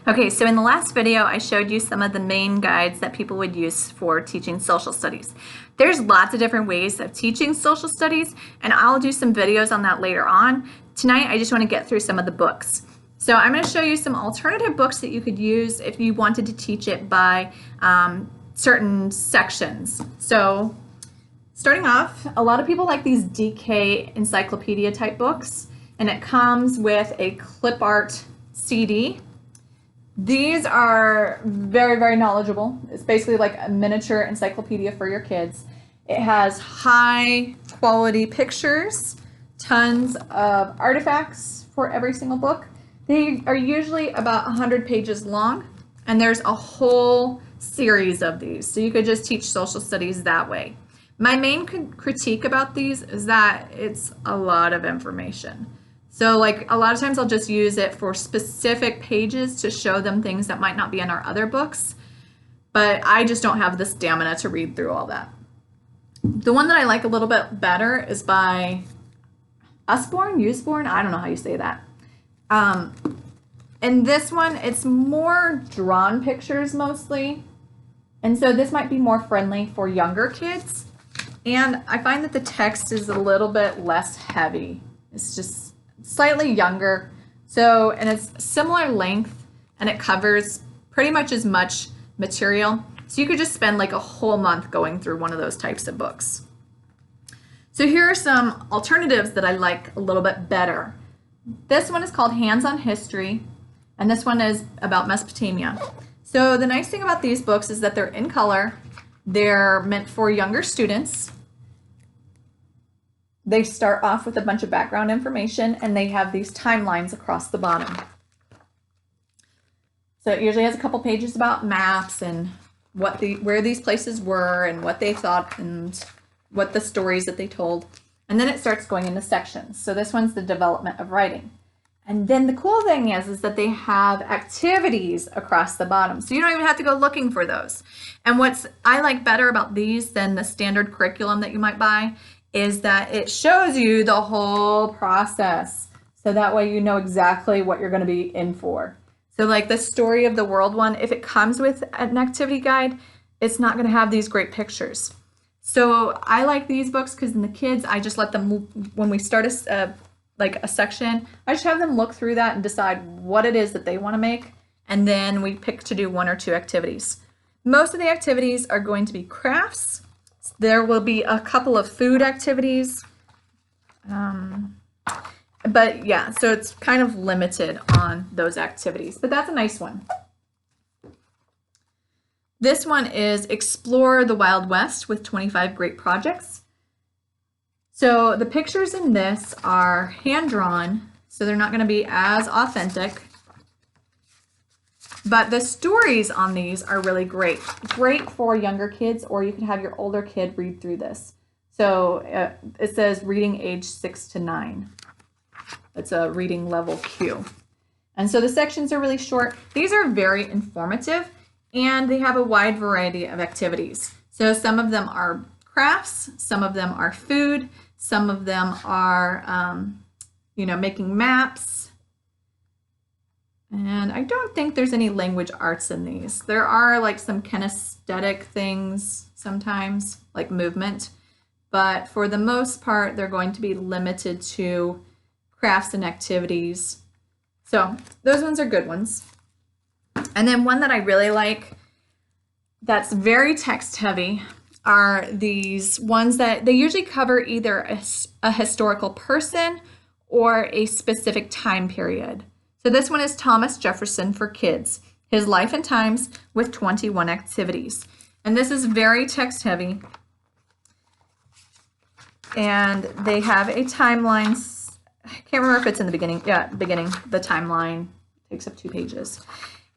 Okay, so in the last video, I showed you some of the main guides that people would use for teaching social studies. There's lots of different ways of teaching social studies, and I'll do some videos on that later on. Tonight, I just want to get through some of the books. So I'm going to show you some alternative books that you could use if you wanted to teach it by certain sections. So starting off, a lot of people like these DK Encyclopedia type books, and it comes with a clip art CD. These are very, very knowledgeable. It's basically like a miniature encyclopedia for your kids. It has high quality pictures, tons of artifacts for every single book. They are usually about 100 pages long, and there's a whole series of these. So you could just teach social studies that way. My main critique about these is that it's a lot of information. So like a lot of times I'll just use it for specific pages to show them things that might not be in our other books, but I just don't have the stamina to read through all that. The one that I like a little bit better is by Usborne, I don't know how you say that. And this one, it's more drawn pictures mostly, and so this might be more friendly for younger kids, and I find that the text is a little bit less heavy. It's just slightly younger, and it's similar length, and it covers pretty much as much material, so you could just spend like a whole month going through one of those types of books. So here are some alternatives that I like a little bit better. This one is called Hands on History, and this one is about Mesopotamia. So the nice thing about these books is that they're in color. They're meant for younger students. They start off with a bunch of background information, and they have these timelines across the bottom. So it usually has a couple pages about maps and where these places were and what they thought and what the stories that they told. And then it starts going into sections. So this one's the development of writing. And then the cool thing is that they have activities across the bottom. So you don't even have to go looking for those. And what I like better about these than the standard curriculum that you might buy is that it shows you the whole process. So that way you know exactly what you're going to be in for. So like the Story of the World one, if it comes with an activity guide, it's not going to have these great pictures. So I like these books because in the kids, I just let them, when we start like a section, I just have them look through that and decide what it is that they want to make. And then we pick to do one or two activities. Most of the activities are going to be crafts. There will be a couple of food activities, but yeah, so it's kind of limited on those activities, but that's a nice one. This one is Explore the Wild West with 25 Great Projects. So the pictures in this are hand-drawn, so they're not going to be as authentic. But the stories on these are really great. Great for younger kids, or you could have your older kid read through this. So it says reading age 6 to 9. It's a reading level Q. And so the sections are really short. These are very informative, and they have a wide variety of activities. So some of them are crafts, some of them are food, some of them are, making maps. And I don't think there's any language arts in these. There are like some kinesthetic things sometimes, like movement, but for the most part, they're going to be limited to crafts and activities. So those ones are good ones. And then one that I really like that's very text heavy are these ones that they usually cover either a historical person or a specific time period. So this one is Thomas Jefferson for Kids, His Life and Times with 21 Activities. And this is very text heavy. And they have a timeline. I can't remember if it's in the beginning. Yeah, beginning. The timeline takes up 2 pages.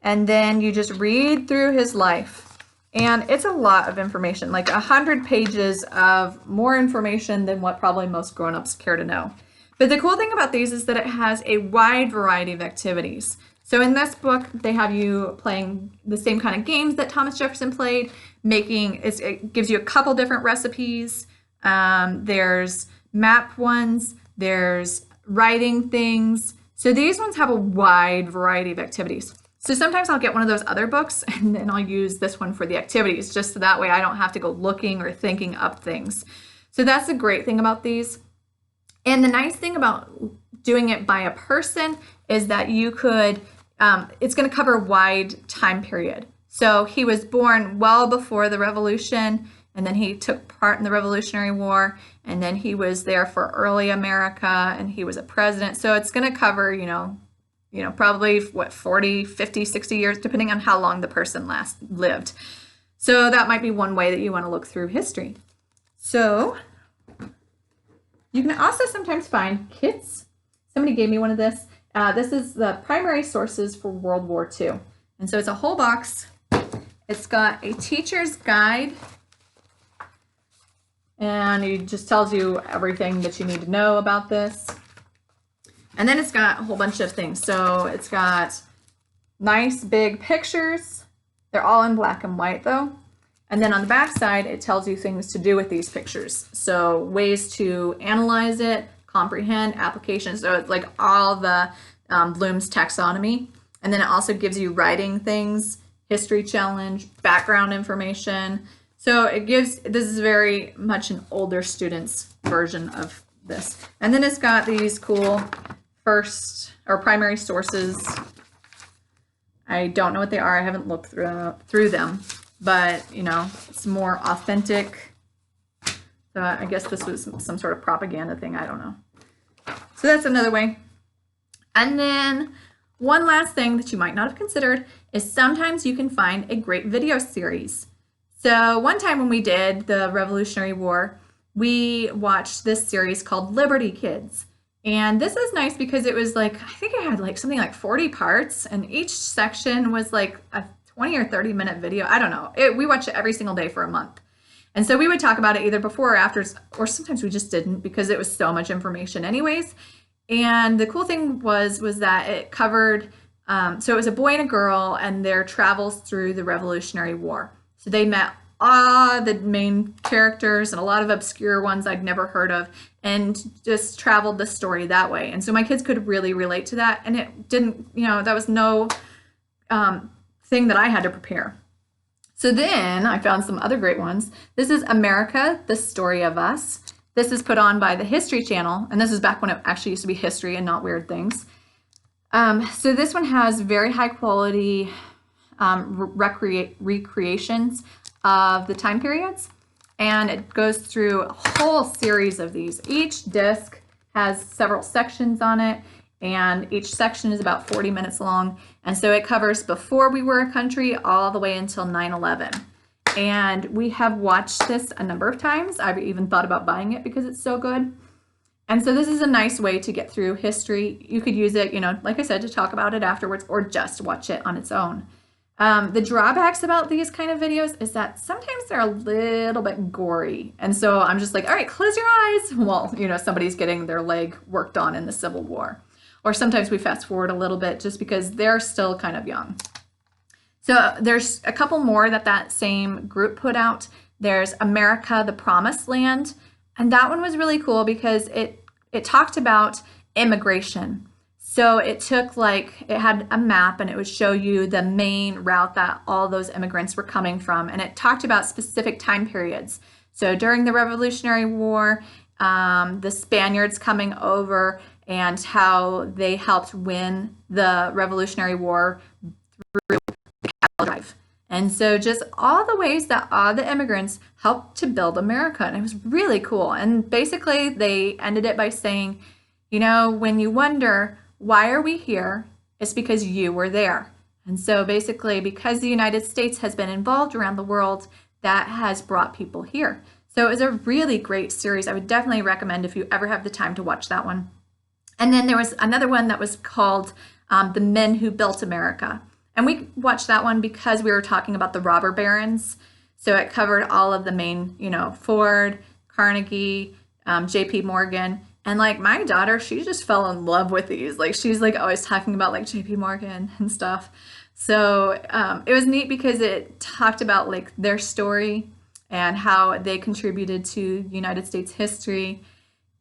And then you just read through his life. And it's a lot of information, like 100 pages of more information than what probably most grown-ups care to know. But the cool thing about these is that it has a wide variety of activities. So in this book, they have you playing the same kind of games that Thomas Jefferson played, it gives you a couple different recipes. There's map ones, there's writing things. So these ones have a wide variety of activities. So sometimes I'll get one of those other books and then I'll use this one for the activities, just so that way I don't have to go looking or thinking up things. So that's the great thing about these. And the nice thing about doing it by a person is that you could, it's going to cover a wide time period. So he was born well before the Revolution, and then he took part in the Revolutionary War, and then he was there for early America, and he was a president. So it's going to cover, probably what, 40, 50, 60 years, depending on how long the person last lived. So that might be one way that you want to look through history. So you can also sometimes find kits. Somebody gave me one of this. This is the primary sources for World War II. And so it's a whole box. It's got a teacher's guide, and it just tells you everything that you need to know about this. And then it's got a whole bunch of things. So it's got nice big pictures. They're all in black and white though. And then on the back side, it tells you things to do with these pictures. So ways to analyze it, comprehend, applications. So it's like all the Bloom's taxonomy. And then it also gives you writing things, history challenge, background information. So it gives, this is very much an older student's version of this. And then it's got these cool first or primary sources. I don't know what they are. I haven't looked through them, but it's more authentic. So I guess this was some sort of propaganda thing. I don't know. So that's another way. And then one last thing that you might not have considered is sometimes you can find a great video series. So one time when we did the Revolutionary War, we watched this series called Liberty Kids. And this is nice because it was like, I think it had like something like 40 parts, and each section was like a 20 or 30 minute video. I don't know. We watched it every single day for a month. And so we would talk about it either before or after, or sometimes we just didn't because it was so much information anyways. And the cool thing was that it covered, so it was a boy and a girl and their travels through the Revolutionary War. So they met all the main characters and a lot of obscure ones I'd never heard of, and just traveled the story that way. And so my kids could really relate to that, and it didn't, that was no thing that I had to prepare. So then I found some other great ones. This is America, the Story of Us. This is put on by the History Channel, and this is back when it actually used to be history and not weird things. So this one has very high quality recreations of the time periods, and it goes through a whole series of these. Each disc has several sections on it, and each section is about 40 minutes long, and so it covers before we were a country all the way until 9/11. And we have watched this a number of times. I've even thought about buying it because it's so good. And so this is a nice way to get through history. You could use it, like I said, to talk about it afterwards, or just watch it on its own. The drawbacks about these kind of videos is that sometimes they're a little bit gory. And so I'm just like, all right, close your eyes. Well, somebody's getting their leg worked on in the Civil War. Or sometimes we fast forward a little bit just because they're still kind of young. So there's a couple more that same group put out. There's America, the Promised Land. And that one was really cool because it talked about immigration. So it took it had a map, and it would show you the main route that all those immigrants were coming from. And it talked about specific time periods. So during the Revolutionary War, the Spaniards coming over and how they helped win the Revolutionary War through the cattle drive. And so just all the ways that all the immigrants helped to build America. And it was really cool. And basically they ended it by saying, when you wonder, why are we here? It's because you were there. And so basically, because the United States has been involved around the world, that has brought people here. So it was a really great series. I would definitely recommend if you ever have the time to watch that one. And then there was another one that was called The Men Who Built America. And we watched that one because we were talking about the robber barons. So it covered all of the main, Ford, Carnegie, J.P. Morgan. And my daughter, she just fell in love with these. She's always talking about J.P. Morgan and stuff. So it was neat because it talked about their story and how they contributed to United States history,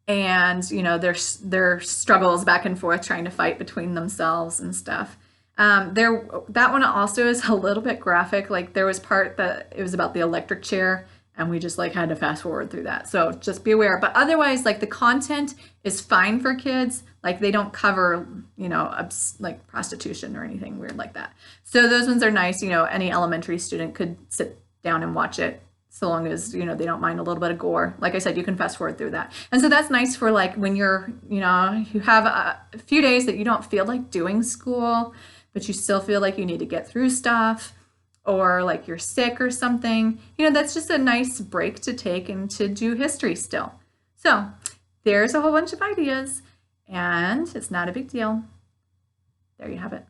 and their struggles back and forth trying to fight between themselves and stuff. That one also is a little bit graphic. Like there was part that it was about the electric chair, and we just like had to fast forward through that. So just be aware. But otherwise, like the content is fine for kids. Like they don't cover, like prostitution or anything weird like that. So those ones are nice. Any elementary student could sit down and watch it, so long as they don't mind a little bit of gore. Like I said, you can fast forward through that. And so that's nice for like when you're, you have a few days that you don't feel like doing school, but you still feel like you need to get through stuff, or like you're sick or something. That's just a nice break to take and to do history still. So there's a whole bunch of ideas, and it's not a big deal. There you have it.